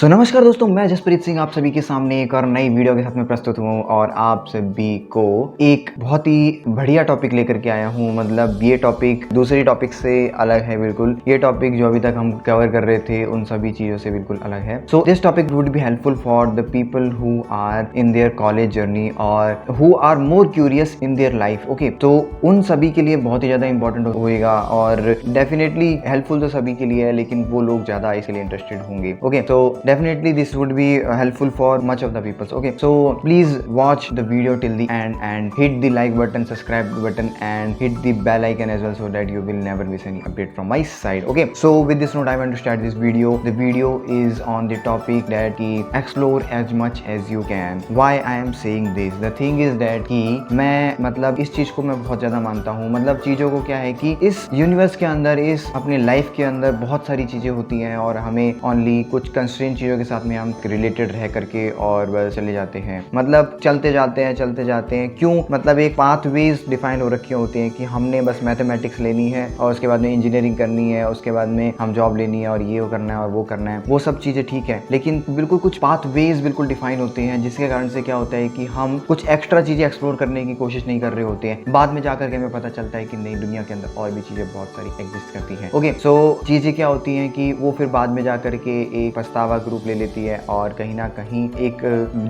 नमस्कार दोस्तों, मैं जसप्रीत सिंह आप सभी के सामने एक और नई वीडियो के साथ में प्रस्तुत हूँ और आप सभी को एक बहुत ही बढ़िया टॉपिक लेकर के आया हूँ। मतलब ये टॉपिक दूसरी टॉपिक से अलग है बिल्कुल। ये टॉपिक जो अभी तक हम कवर कर रहे थे उन सभी चीज़ों से बिल्कुल अलग है। So this topic would be helpful for the people who are in their college journey और who are more curious in their life. Okay, तो उन सभी के लिए बहुत ही ज़्यादा इंपॉर्टेंट होएगा और डेफिनेटली हेल्पफुल तो सभी के लिए है, लेकिन वो लोग ज़्यादा इसलिए इंटरेस्टेड होंगे। ओके, तो definitely this would be helpful for much of the people. Okay, so please watch the video till the end and hit the like button, subscribe button and hit the bell icon as well, so that you will never miss any update from my side. Okay, so with this note I want to start this video. The video is on the topic that explore as much as you can. Why I am saying this? The thing is that कि मैं मतलब इस चीज को मैं बहुत ज्यादा मानता हूँ। मतलब चीजों को क्या है कि इस यूनिवर्स के अंदर, इस अपने लाइफ के अंदर बहुत सारी चीजें होती हैं और हमें ओनली कुछ कंस्ट्रेंट चीज़ों के साथ में हम रिलेटेड रह करके और बस चले जाते हैं। मतलब चलते जाते हैं क्यों? मतलब एक पाथवेज डिफाइन हो रखी होती हैं कि हमने बस मैथमेटिक्स लेनी है और उसके बाद में इंजीनियरिंग करनी है, उसके बाद में हम जॉब लेनी है और ये करना है और वो करना है। वो सब चीज़ें ठीक है, लेकिन बिल्कुल कुछ पाथवेज बिल्कुल डिफाइन होते हैं, जिसके कारण से क्या होता है कि हम कुछ एक्स्ट्रा चीज़ें एक्सप्लोर करने की कोशिश नहीं कर रहे होते हैं। बाद में जाकर के हमें पता चलता है कि नहीं, दुनिया के अंदर और भी चीज़ें बहुत सारी एग्जिस्ट करती हैं। ओके, सो चीज़ें क्या होती हैं कि वो फिर बाद में जाकर के एक पछतावा ग्रुप ले लेती है और कहीं ना कहीं एक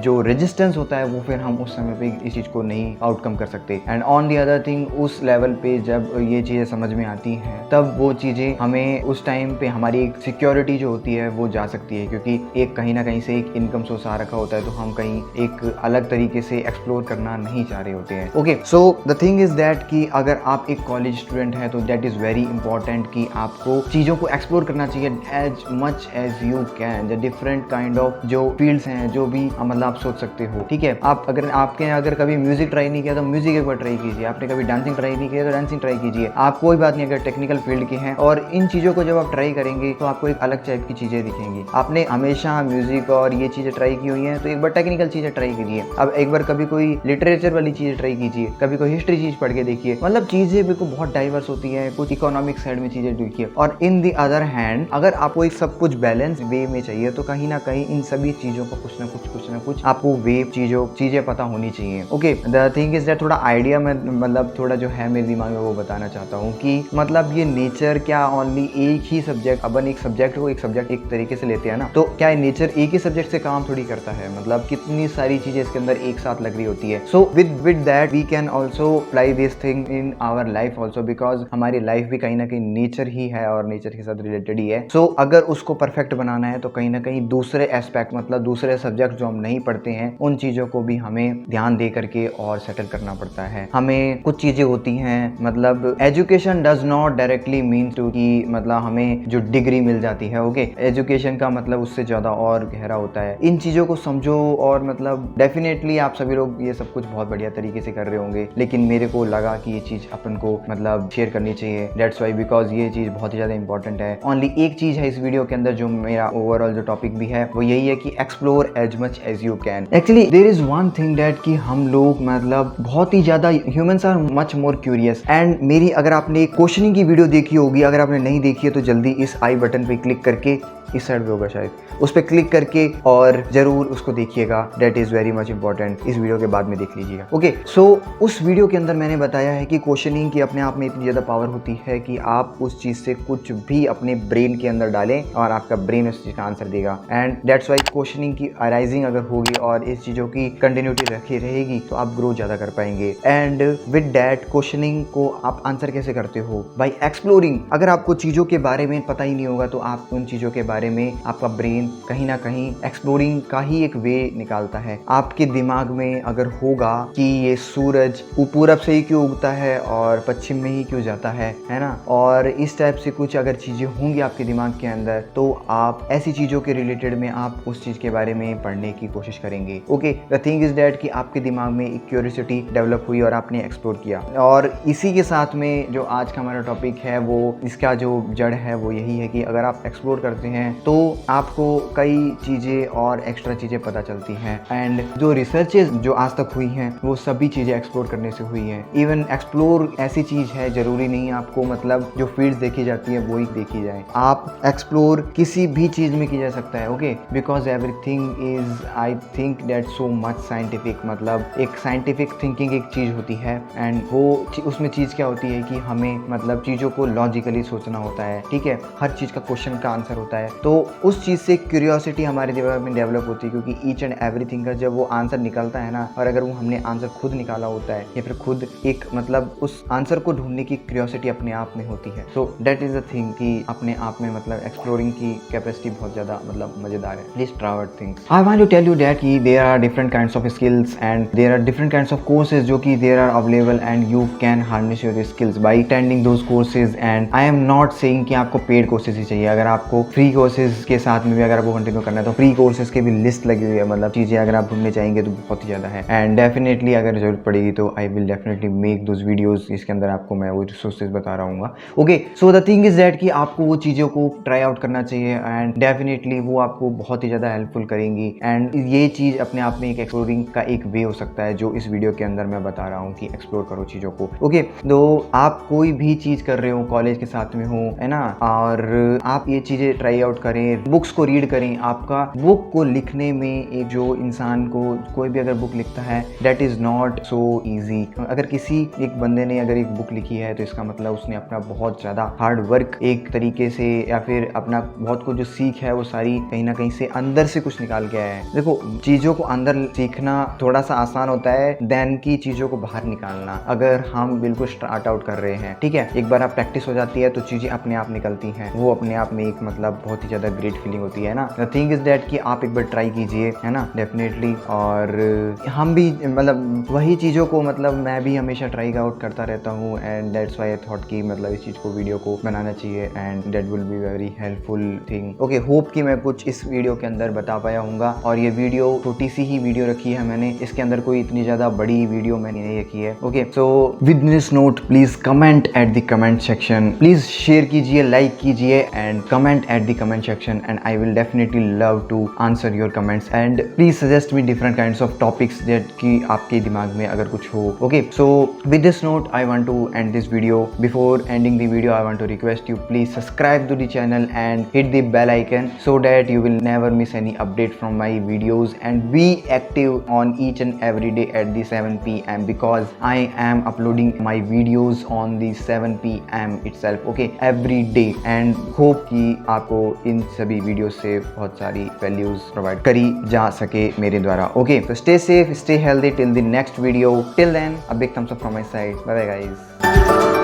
जो रेजिस्टेंस होता है वो फिर हम उस समय पे इस चीज को नहीं आउटकम कर सकते। And on the other thing, उस लेवल पे जब ये चीजें समझ में आती हैं तब वो चीजें हमें उस टाइम पे हमारी एक सिक्योरिटी जो होती है वो जा सकती है, क्योंकि एक कहीं ना कहीं से एक इनकम सोर्स आ रखा होता है, तो हम कहीं एक अलग तरीके से एक्सप्लोर करना नहीं चाह रहे होते हैं। Okay, so the thing is that कि अगर आप एक कॉलेज स्टूडेंट है तो दैट इज वेरी इंपॉर्टेंट कि आपको चीजों को एक्सप्लोर करना चाहिए as much as you can. The different kind of जो फील्ड्स हैं, जो भी मतलब आप सोच सकते हो। ठीक है, आप अगर कभी म्यूजिक ट्राई नहीं किया तो म्यूजिक एक बार ट्राई कीजिए। आपने कभी डांसिंग ट्राई नहीं किया तो डांसिंग ट्राई कीजिए। आप कोई बात नहीं, अगर टेक्निकल फील्ड के हैं और इन चीजों को जब आप ट्राई करेंगे तो आपको एक अलग टाइप की चीजें दिखेंगी। आपने हमेशा म्यूजिक और ये चीजें ट्राई की हुई हैं तो एक बार टेक्निकल चीजें ट्राई कीजिए। अब एक बार कभी कोई लिटरेचर वाली चीजें ट्राई कीजिए, कभी कोई हिस्ट्री चीज पढ़ के देखिए। मतलब चीजें बिल्कुल बहुत डाइवर्स होती है। कुछ इकोनॉमिक साइड में चीजें देखिए, और इन दी अदर हैंड अगर आपको एक सब कुछ बैलेंस वे में चाहिए तो कहीं ना कहीं इन सभी चीजों को कुछ ना कुछ आपको वे चीजें पता होनी चाहिए। Okay, the thing is that थोड़ा आइडिया में मतलब थोड़ा जो है मेरे दिमाग में वो बताना चाहता हूँ कि मतलब ये नेचर क्या ओनली एक ही सब्जेक्ट, अपन एक सब्जेक्ट को एक तरीके से लेते हैं ना, तो क्या नेचर एक ही सब्जेक्ट से काम थोड़ी करता है? मतलब कितनी सारी चीजें इसके अंदर एक साथ लग रही होती है। So with that we can also apply this thing in our life also, because हमारी लाइफ भी कहीं ना कहीं नेचर ही है और नेचर के साथ रिलेटेड ही है। सो अगर उसको परफेक्ट बनाना है तो कहीं ना कहीं दूसरे एस्पेक्ट, मतलब दूसरे सब्जेक्ट जो हम नहीं पढ़ते हैं उन चीजों को भी हमें ध्यान दे करके और सेटल करना पड़ता है। हमें कुछ चीजें होती हैं, मतलब education does not directly mean to कि मतलब हमें जो डिग्री मिल जाती है। ओके, एजुकेशन का मतलब उससे ज्यादा और गहरा होता है। इन चीजों को समझो और मतलब डेफिनेटली आप सभी लोग ये सब कुछ बहुत बढ़िया तरीके से कर रहे होंगे, लेकिन मेरे को लगा कि ये चीज अपन को मतलब शेयर करनी चाहिए। दैट्स वाई, बिकॉज ये चीज बहुत ही ज्यादा इंपॉर्टेंट है। ओनली एक चीज है इस वीडियो के अंदर जो मेरा ओवरऑल जो टॉपिक भी है वो यही है कि explore as much as you can. Actually there is one thing that कि हम लोग मतलब बहुत ही ज्यादा humans are much more curious. And मेरी अगर आपने क्वेश्चनिंग की वीडियो देखी होगी, अगर आपने नहीं देखी है तो जल्दी इस आई बटन पे क्लिक करके, इस साइड पे होगा शायद, उस पर क्लिक करके और जरूर उसको देखिएगा। That is very much important. इस वीडियो के बाद में देख लीजिएगा। ओके, सो उस वीडियो के अंदर मैंने बताया है कि क्वेश्चनिंग की अपने आप में इतनी ज्यादा पावर होती है कि आप उस चीज से कुछ भी अपने ब्रेन के अंदर डालें और आपका ब्रेन उस चीज का आंसर देगा। एंड दैट्स वाई क्वेश्चनिंग की अराइजिंग अगर होगी और इस चीजों की कंटिन्यूटी रखी रहेगी तो आप ग्रो ज्यादा कर पाएंगे। एंड विद दैट क्वेश्चनिंग को आप आंसर कैसे करते हो? Bye exploring. अगर आपको चीजों के बारे में पता ही नहीं होगा तो आप उन चीजों के बारे में आपका ब्रेन कहीं ना कहीं एक्सप्लोरिंग का ही एक वे निकालता है। आपके दिमाग में अगर होगा कि ये सूरज पूरब से ही क्यों उगता है और पश्चिम में ही क्यों जाता है ना, और इस टाइप से कुछ अगर चीजें होंगी आपके दिमाग के अंदर तो आप ऐसी चीजों के रिलेटेड में आप उस चीज के बारे में पढ़ने की कोशिश करेंगे। Okay, the thing is that कि आपके दिमाग में एक क्यूरियोसिटी डेवलप हुई और आपने एक्सप्लोर किया। और इसी के साथ में जो आज का हमारा टॉपिक है वो इसका जो जड़ है वो यही है कि अगर आप एक्सप्लोर करते हैं हैं तो आपको कई चीज़ें और एक्स्ट्रा चीज़ें पता चलती हैं। एंड जो रिसर्चेज जो आज तक हुई हैं वो सभी चीज़ें एक्सप्लोर करने से हुई हैं। इवन एक्सप्लोर ऐसी चीज़ है, ज़रूरी नहीं आपको मतलब जो फील्ड्स देखी जाती है वो ही देखी जाए, आप एक्सप्लोर किसी भी चीज़ में किया जा सकता है। Okay, because everything is I think that so much scientific, मतलब एक साइंटिफिक थिंकिंग एक चीज़ होती है एंड वो उसमें चीज़ क्या होती है कि हमें मतलब चीज़ों को लॉजिकली सोचना होता है, ठीक है, हर चीज़ का क्वेश्चन का आंसर होता है, तो उस चीज़ से क्यूरियोसिटी हमारे दिमाग में डेवलप होती है, क्योंकि ईच एंड एवरीथिंग का जब वो आंसर निकलता है ना, और अगर वो हमने आंसर खुद निकाला होता है या फिर खुद एक मतलब उस आंसर को ढूंढने की क्यूरियोसिटी अपने आप में होती है। So that is the thing कि अपने आप में मतलब एक्सप्लोरिंग की कैपेसिटी बहुत ज़्यादा मतलब मज़ेदार है। Please try things. I want to tell you that कि there are different kinds of skills and there are different kinds of courses जो कि there are available and you can harness your skills by attending those courses. And I am not saying कि आपको paid courses ही चाहिए, अगर आपको free courses के साथ में भी अगर आपको कंटिन्यू करना है तो फ्री कोर्सेज की भी लिस्ट लगी हुई है, मतलब चीज़ें अगर आप ढूंढने चाहेंगे तो बहुत ही ज़्यादा है। एंड डेफिनेटली अगर जरूरत पड़ेगी तो आई will definitely make those videos, इसके अंदर आपको मैं वो रिसोर्सेज बता रहा हूँ। Okay, so the thing is that कि आपको वो चीज़ों को ट्राई आउट करना चाहिए एंड डेफिनेटली वो आपको बहुत ही ज़्यादा हेल्पफुल करेंगी। एंड ये चीज़ अपने आप में एक एक्सप्लोरिंग का एक वे हो सकता है जो इस वीडियो के अंदर मैं बता रहा हूँ कि एक्सप्लोर करो चीज़ों को। ओके, तो आप कोई भी चीज़ कर रहे हो, कॉलेज के साथ में हो, है ना, और आप ये चीज़ें ट्राई आउट करें, बुक्स को रीड करें। आपका बुक को लिखने में एक जो इंसान को कोई भी अगर बुक लिखता है that is not so easy. अगर किसी एक बंदे ने अगर एक बुक लिखी है तो इसका मतलब उसने अपना बहुत ज़्यादा हार्ड वर्क एक तरीके से या फिर अपना बहुत कुछ जो सीख है वो सारी कहीं ना कहीं से अंदर से कुछ निकाल के आया है। देखो, चीज़ों को अंदर सीखना थोड़ा सा आसान होता है देन की चीज़ों को बाहर निकालना। अगर हम बिल्कुल स्टार्ट आउट कर रहे हैं, ठीक है, एक बार आप प्रैक्टिस हो जाती है तो चीज़ें अपने आप निकलती हैं, वो अपने आप में एक मतलब बहुत ही ज़्यादा ग्रेट फीलिंग होती है ना। द थिंग इज दैट कि आप एक बार ट्राई कीजिए, है ना, डेफिनेटली। और हम भी मतलब वही चीज़ों को मतलब मैं भी हमेशा ट्राई आउट करता रहता हूँ and that's why I thought कि मतलब इस चीज़ को वीडियो को बनाना चाहिए and that will be very helpful thing. Okay, hope कि मैं कुछ इस वीडियो के अंदर बता पाया हूँगा। और ये वीडियो छोटी सी ही वीडियो रखी है मैंने, इसके अंदर कोई इतनी ज़्यादा बड़ी वीडियो मैंने नहीं रखी है। Okay, so with this note please comment at the comment section, please share कीजिए, लाइक कीजिए and comment at the comment section and I will definitely love to answer your comments and please suggest me different kinds of topics that कि आपके दिमाग में अगर कुछ हो। Okay, so with this note I want to end this video. Before ending the video, I want to request you please subscribe to the channel and hit the bell icon so that you will never miss any update from my videos, and be active on each and every day at the 7 PM because I am uploading my videos on the 7 PM itself, okay, every day, and hope कि आपको इन सभी videos से बहुत सारी values provide करी जा सके मेरे द्वारा। Okay, so stay safe, stay healthy till the next video. Till then, a big thumbs up from my side. Bye bye guys.